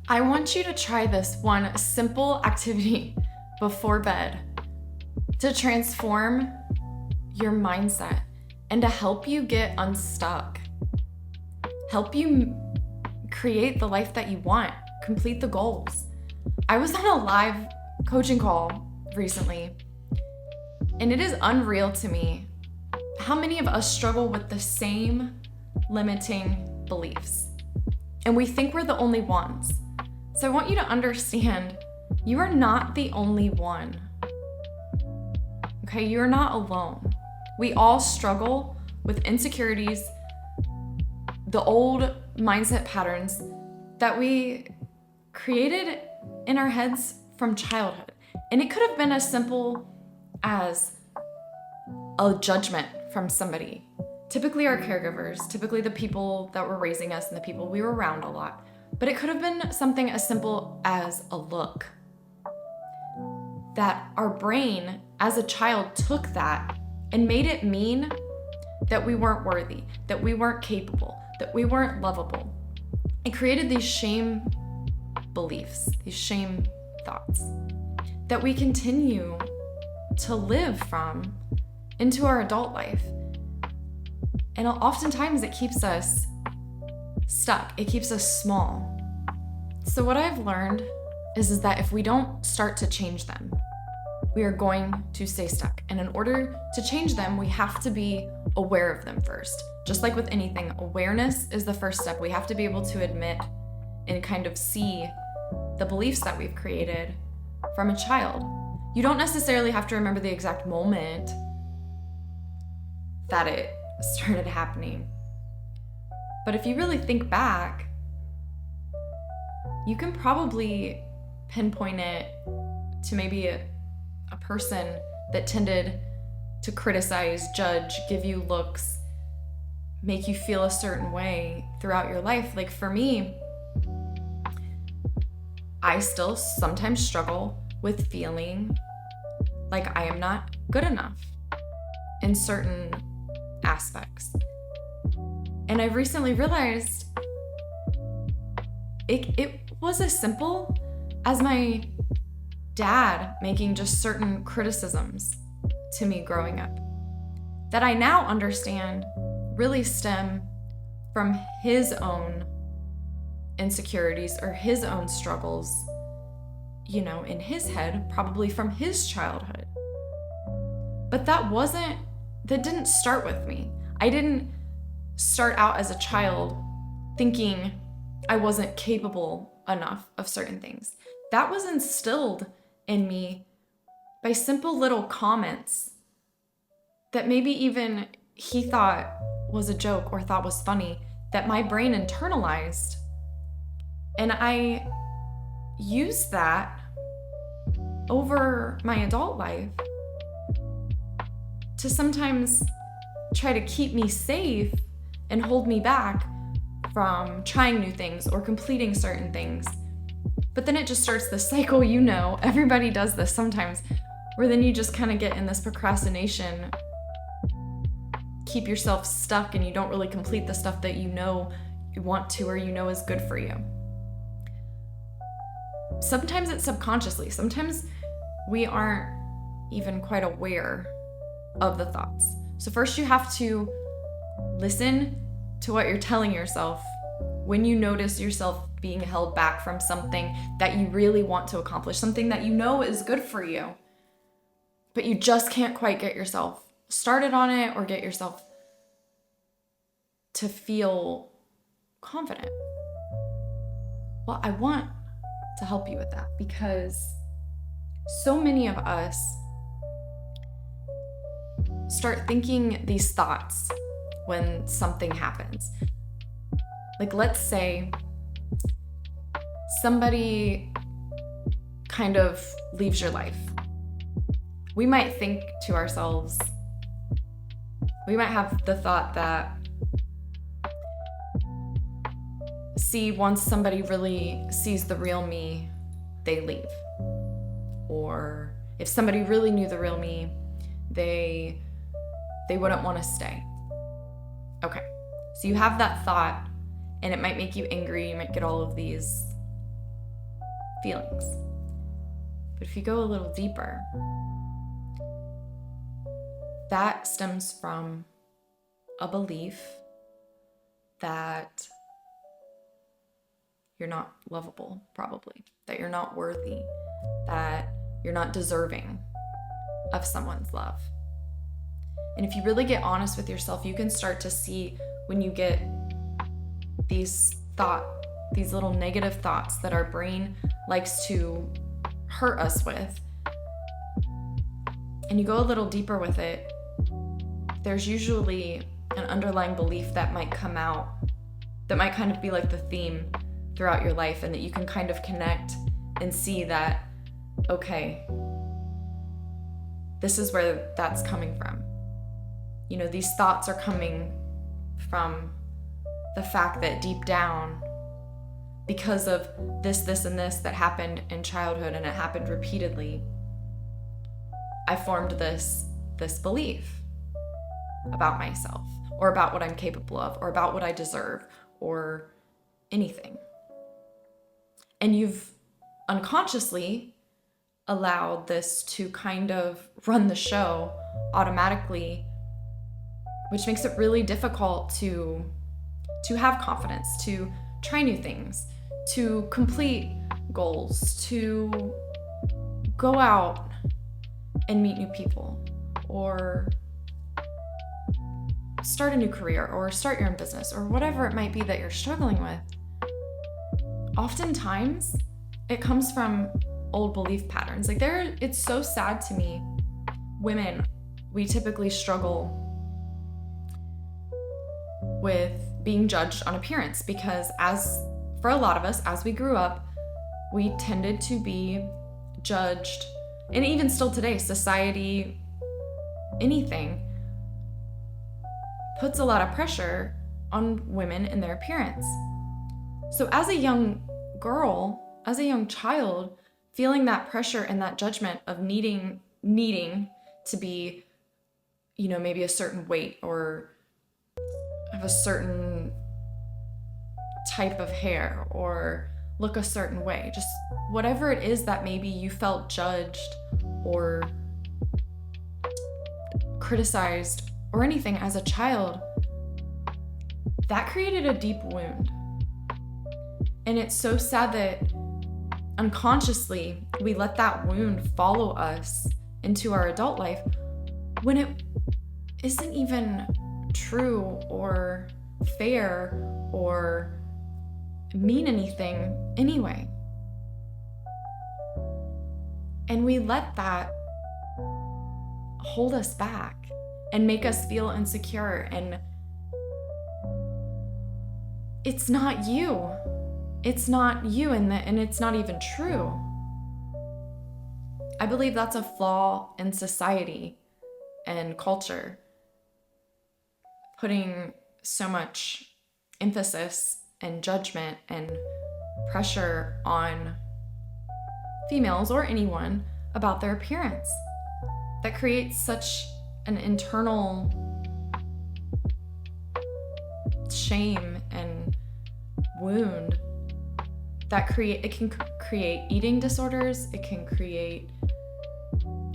I want you to try this one simple activity before bed to transform your mindset and to help you get unstuck. Help you create the life that you want, complete the goals. I was on a live coaching call recently, and it is unreal to me how many of us struggle with the same limiting beliefs. And we think we're the only ones. So I want you to understand, you are not the only one. Okay, you're not alone. We all struggle with insecurities, the old mindset patterns that we created in our heads from childhood. And it could have been as simple as a judgment from somebody. Typically our caregivers, typically the people that were raising us and the people we were around a lot. But it could have been something as simple as a look. That our brain as a child took that and made it mean that we weren't worthy, that we weren't capable, that we weren't lovable. It created these shame beliefs, these shame thoughts that we continue to live from into our adult life. And oftentimes it keeps us stuck. It keeps us small. So what I've learned is that if we don't start to change them, we are going to stay stuck. And in order to change them, we have to be aware of them first. Just like with anything, awareness is the first step. We have to be able to admit and kind of see the beliefs that we've created from a child. You don't necessarily have to remember the exact moment that it started happening. But if you really think back, you can probably pinpoint it to maybe a person that tended to criticize, judge, give you looks, make you feel a certain way throughout your life. Like for me, I still sometimes struggle with feeling like I am not good enough in certain aspects. And I've recently realized it was as simple as my dad making just certain criticisms to me growing up that I now understand really stem from his own insecurities or his own struggles, in his head, probably from his childhood. But that didn't start with me. I didn't start out as a child thinking I wasn't capable enough of certain things. That was instilled in me by simple little comments that maybe even he thought was a joke or thought was funny, that my brain internalized. And I used that over my adult life to sometimes try to keep me safe and hold me back from trying new things or completing certain things. But then it just starts this cycle, everybody does this sometimes, where then you just kind of get in this procrastination, keep yourself stuck, and you don't really complete the stuff that you want to or is good for you. Sometimes it's subconsciously. Sometimes we aren't even quite aware of the thoughts. So first you have to listen to what you're telling yourself when you notice yourself being held back from something that you really want to accomplish, something that is good for you, but you just can't quite get yourself started on it or get yourself to feel confident. Well, I want to help you with that because so many of us start thinking these thoughts when something happens. Like, let's say somebody kind of leaves your life. We might think to ourselves, we might have the thought that, once somebody really sees the real me, they leave. Or if somebody really knew the real me, they wouldn't want to stay. Okay, so you have that thought, and it might make you angry. You might get all of these feelings. But if you go a little deeper, that stems from a belief that you're not lovable, probably, that you're not worthy, that you're not deserving of someone's love. And if you really get honest with yourself, you can start to see when you get these little negative thoughts that our brain likes to hurt us with, and you go a little deeper with it, there's usually an underlying belief that might come out, that might kind of be like the theme throughout your life, and that you can kind of connect and see that, okay, this is where that's coming from. You know, these thoughts are coming from the fact that deep down, because of this, and this that happened in childhood, and it happened repeatedly, I formed this belief about myself, or about what I'm capable of, or about what I deserve, or anything. And you've unconsciously allowed this to kind of run the show automatically, which makes it really difficult to have confidence, to try new things, to complete goals, to go out and meet new people, or start a new career, or start your own business, or whatever it might be that you're struggling with. Oftentimes, it comes from old belief patterns. It's so sad to me. Women, we typically struggle with being judged on appearance, because for a lot of us, as we grew up, we tended to be judged, and even still today, society, anything, puts a lot of pressure on women and their appearance. So as a young girl, as a young child, feeling that pressure and that judgment of needing to be, maybe a certain weight, or have a certain type of hair, or look a certain way, just whatever it is that maybe you felt judged or criticized or anything as a child, that created a deep wound. And it's so sad that unconsciously we let that wound follow us into our adult life when it isn't even true or fair or mean anything anyway. And we let that hold us back and make us feel insecure, and it's not you. It's not you, and it's not even true. I believe that's a flaw in society and culture, putting so much emphasis and judgment and pressure on females or anyone about their appearance. That creates such an internal shame and wound that it can create eating disorders. It can create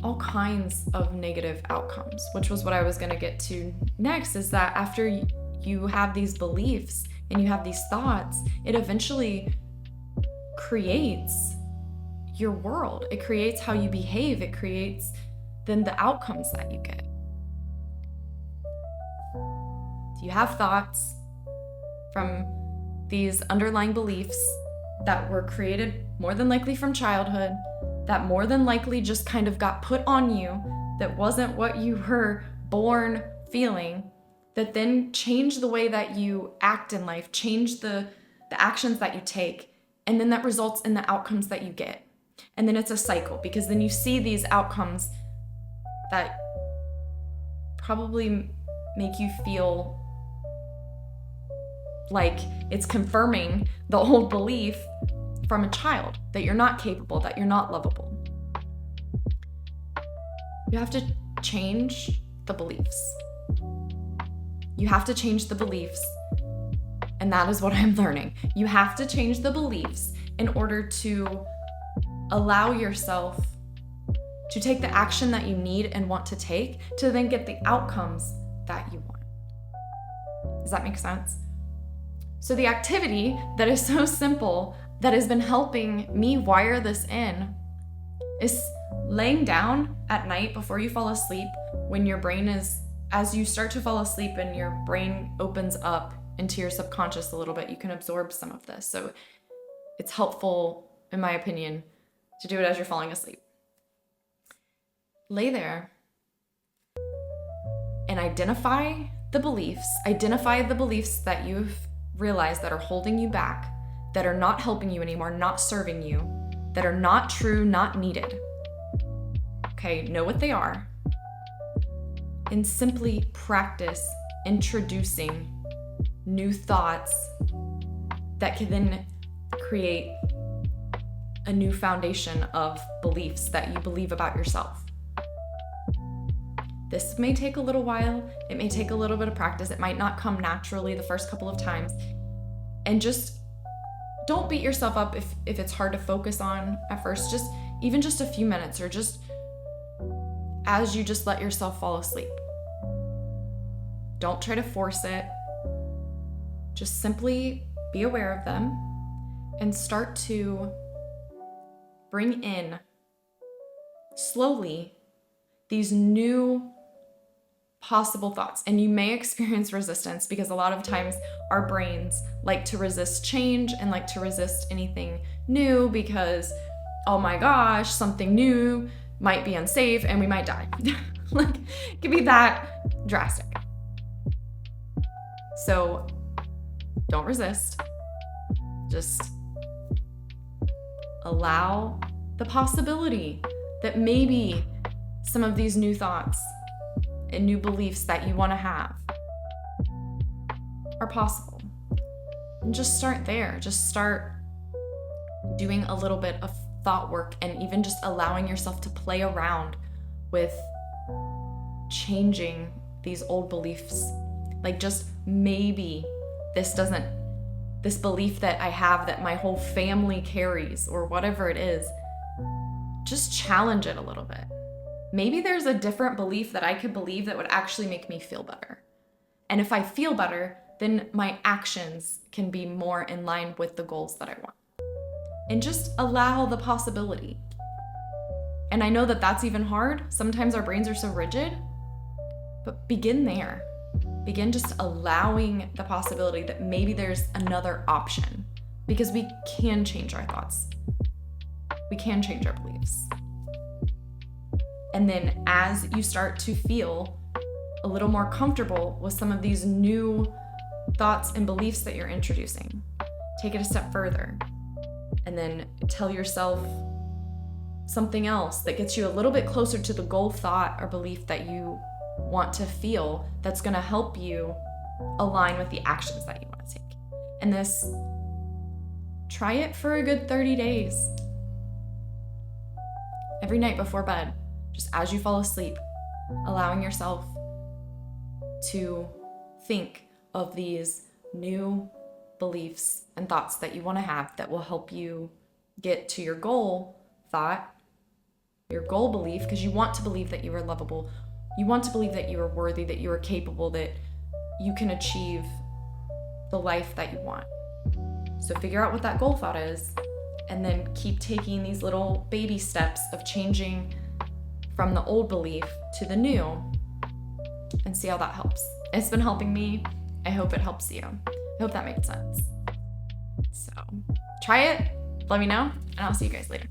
all kinds of negative outcomes, which was what I was going to get to next, is that after you have these beliefs and you have these thoughts, it eventually creates your world. It creates how you behave. It creates then the outcomes that you get. You have thoughts from these underlying beliefs that were created more than likely from childhood, that more than likely just kind of got put on you, that wasn't what you were born feeling, that then change the way that you act in life, change the actions that you take, and then that results in the outcomes that you get. And then it's a cycle, because then you see these outcomes that probably make you feel like it's confirming the old belief from a child, that you're not capable, that you're not lovable. You have to change the beliefs. You have to change the beliefs, and that is what I'm learning. You have to change the beliefs in order to allow yourself to take the action that you need and want to take to then get the outcomes that you want. Does that make sense? So the activity that is so simple that has been helping me wire this in is laying down at night before you fall asleep, when your brain is, as you start to fall asleep and your brain opens up into your subconscious a little bit, you can absorb some of this. So it's helpful, in my opinion, to do it as you're falling asleep. Lay there and identify the beliefs that you've realized that are holding you back, that are not helping you anymore, not serving you, that are not true, not needed. Okay, know what they are, and simply practice introducing new thoughts that can then create a new foundation of beliefs that you believe about yourself. This may take a little while. It may take a little bit of practice. It might not come naturally the first couple of times. And just don't beat yourself up if it's hard to focus on at first. Even just a few minutes, or just as you just let yourself fall asleep. Don't try to force it. Just simply be aware of them and start to bring in slowly these new possible thoughts. And you may experience resistance, because a lot of times our brains like to resist change and like to resist anything new because, oh my gosh, something new might be unsafe and we might die. Like, it could be that drastic. So don't resist. Just allow the possibility that maybe some of these new thoughts and new beliefs that you want to have are possible. And just start there. Just start doing a little bit of thought work, and even just allowing yourself to play around with changing these old beliefs. Like, just maybe this belief that I have that my whole family carries, or whatever it is, just challenge it a little bit. Maybe there's a different belief that I could believe that would actually make me feel better. And if I feel better, then my actions can be more in line with the goals that I want. And just allow the possibility. And I know that that's even hard. Sometimes our brains are so rigid, but begin there. Begin just allowing the possibility that maybe there's another option, because we can change our thoughts. We can change our beliefs. And then as you start to feel a little more comfortable with some of these new thoughts and beliefs that you're introducing, take it a step further. And then tell yourself something else that gets you a little bit closer to the goal thought or belief that you want to feel, that's going to help you align with the actions that you want to take. And this, try it for a good 30 days. Every night before bed, just as you fall asleep, allowing yourself to think of these new beliefs and thoughts that you want to have that will help you get to your goal thought, your goal belief, because you want to believe that you are lovable. You want to believe that you are worthy, that you are capable, that you can achieve the life that you want. So figure out what that goal thought is, and then keep taking these little baby steps of changing from the old belief to the new, and see how that helps. It's been helping me. I hope it helps you. I hope that made sense. So try it, let me know, and I'll see you guys later.